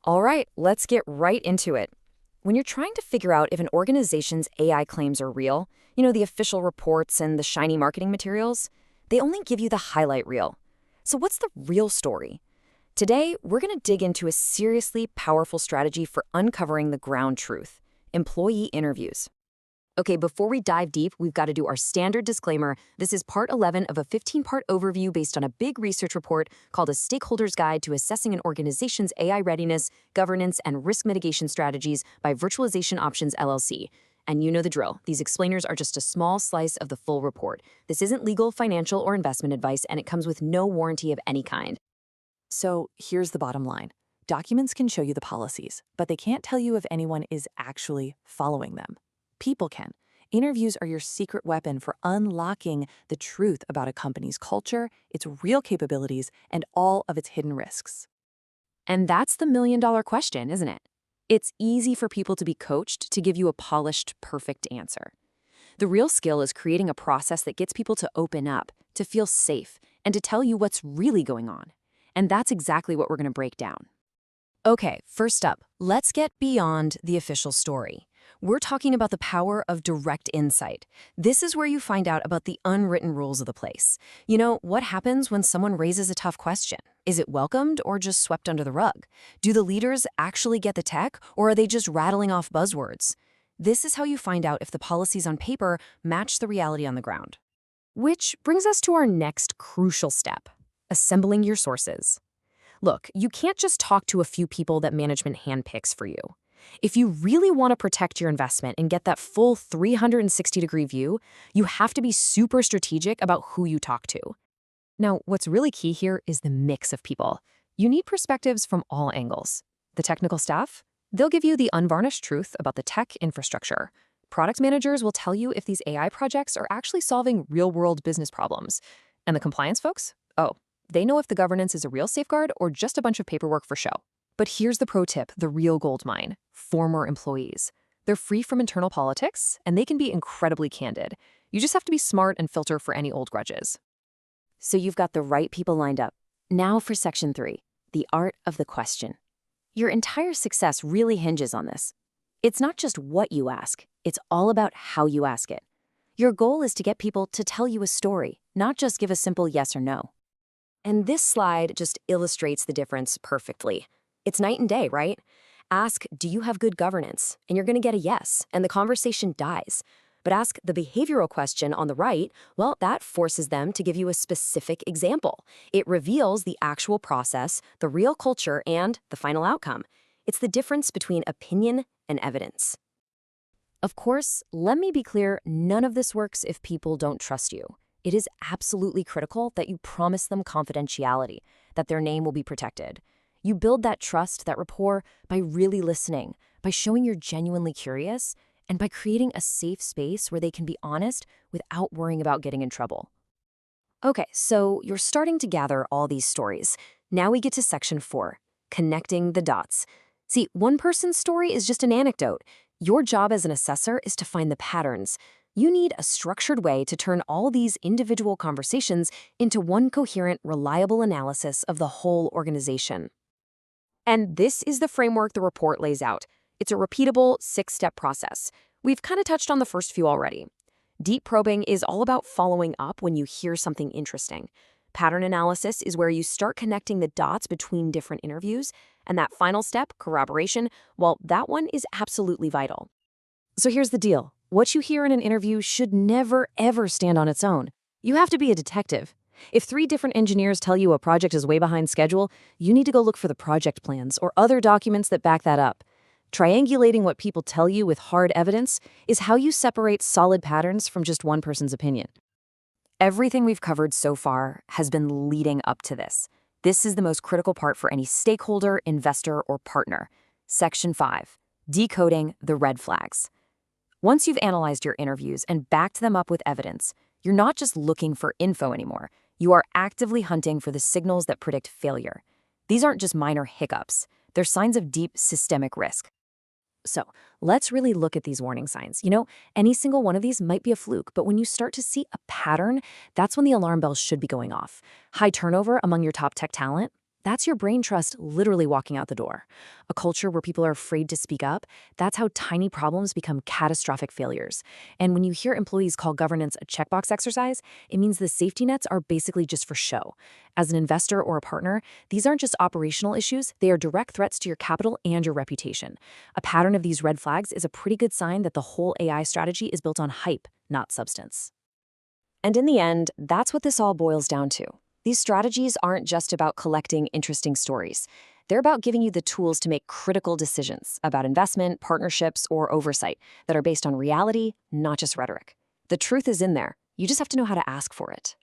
All right, let's get right into it. When you're trying to figure out if an organization's AI claims are real, the official reports and the shiny marketing materials, they only give you the highlight reel. So what's the real story? Today, we're going to dig into a seriously powerful strategy for uncovering the ground truth: employee interviews. Okay, before we dive deep, we've got to do our standard disclaimer. This is part 11 of a 15-part overview based on a big research report called A Stakeholder's Guide to Assessing an Organization's AI Readiness, Governance, and Risk Mitigation Strategies by Virtualization Options LLC. And you know the drill. These explainers are just a small slice of the full report. This isn't legal, financial, or investment advice, and it comes with no warranty of any kind. So here's the bottom line. Documents can show you the policies, but they can't tell you if anyone is actually following them. People can. Interviews are your secret weapon for unlocking the truth about a company's culture, its real capabilities, and all of its hidden risks. And that's the million-dollar question, isn't it? It's easy for people to be coached to give you a polished, perfect answer. The real skill is creating a process that gets people to open up, to feel safe, and to tell you what's really going on. And that's exactly what we're going to break down. Okay, first up, let's get beyond the official story. We're talking about the power of direct insight. This is where you find out about the unwritten rules of the place. What happens when someone raises a tough question? Is it welcomed or just swept under the rug? Do the leaders actually get the tech, or are they just rattling off buzzwords? This is how you find out if the policies on paper match the reality on the ground. Which brings us to our next crucial step: assembling your sources. Look, you can't just talk to a few people that management handpicks for you. If you really want to protect your investment and get that full 360-degree view, you have to be super strategic about who you talk to. Now, what's really key here is the mix of people. You need perspectives from all angles. The technical staff, they'll give you the unvarnished truth about the tech infrastructure. Product managers will tell you if these AI projects are actually solving real-world business problems. And the compliance folks? Oh, they know if the governance is a real safeguard or just a bunch of paperwork for show. But here's the pro tip, the real gold mine: former employees. They're free from internal politics, and they can be incredibly candid. You just have to be smart and filter for any old grudges. So you've got the right people lined up. Now for Section 3, the art of the question. Your entire success really hinges on this. It's not just what you ask, it's all about how you ask it. Your goal is to get people to tell you a story, not just give a simple yes or no. And this slide just illustrates the difference perfectly. It's night and day, right? Ask, do you have good governance? And you're going to get a yes, and the conversation dies. But ask the behavioral question on the right, well, that forces them to give you a specific example. It reveals the actual process, the real culture, and the final outcome. It's the difference between opinion and evidence. Of course, let me be clear, none of this works if people don't trust you. It is absolutely critical that you promise them confidentiality, that their name will be protected. You build that trust, that rapport, by really listening, by showing you're genuinely curious, and by creating a safe space where they can be honest without worrying about getting in trouble. Okay, so you're starting to gather all these stories. Now we get to Section 4, connecting the dots. See, one person's story is just an anecdote. Your job as an assessor is to find the patterns. You need a structured way to turn all these individual conversations into one coherent, reliable analysis of the whole organization. And this is the framework the report lays out. It's a repeatable 6-step process. We've kind of touched on the first few already. Deep probing is all about following up when you hear something interesting. Pattern analysis is where you start connecting the dots between different interviews. And that final step, corroboration, well, that one is absolutely vital. So here's the deal. What you hear in an interview should never, ever stand on its own. You have to be a detective. If 3 different engineers tell you a project is way behind schedule, you need to go look for the project plans or other documents that back that up. Triangulating what people tell you with hard evidence is how you separate solid patterns from just one person's opinion. Everything we've covered so far has been leading up to this. This is the most critical part for any stakeholder, investor, or partner. Section 5, decoding the red flags. Once you've analyzed your interviews and backed them up with evidence, you're not just looking for info anymore. You are actively hunting for the signals that predict failure. These aren't just minor hiccups. They're signs of deep systemic risk. So let's really look at these warning signs. Any single one of these might be a fluke, but when you start to see a pattern, that's when the alarm bells should be going off. High turnover among your top tech talent, That's your brain trust literally walking out the door. A culture where people are afraid to speak up, that's how tiny problems become catastrophic failures. And when you hear employees call governance a checkbox exercise, it means the safety nets are basically just for show. As an investor or a partner, these aren't just operational issues, they are direct threats to your capital and your reputation. A pattern of these red flags is a pretty good sign that the whole AI strategy is built on hype, not substance. And in the end, that's what this all boils down to. These strategies aren't just about collecting interesting stories. They're about giving you the tools to make critical decisions about investment, partnerships, or oversight that are based on reality, not just rhetoric. The truth is in there. You just have to know how to ask for it.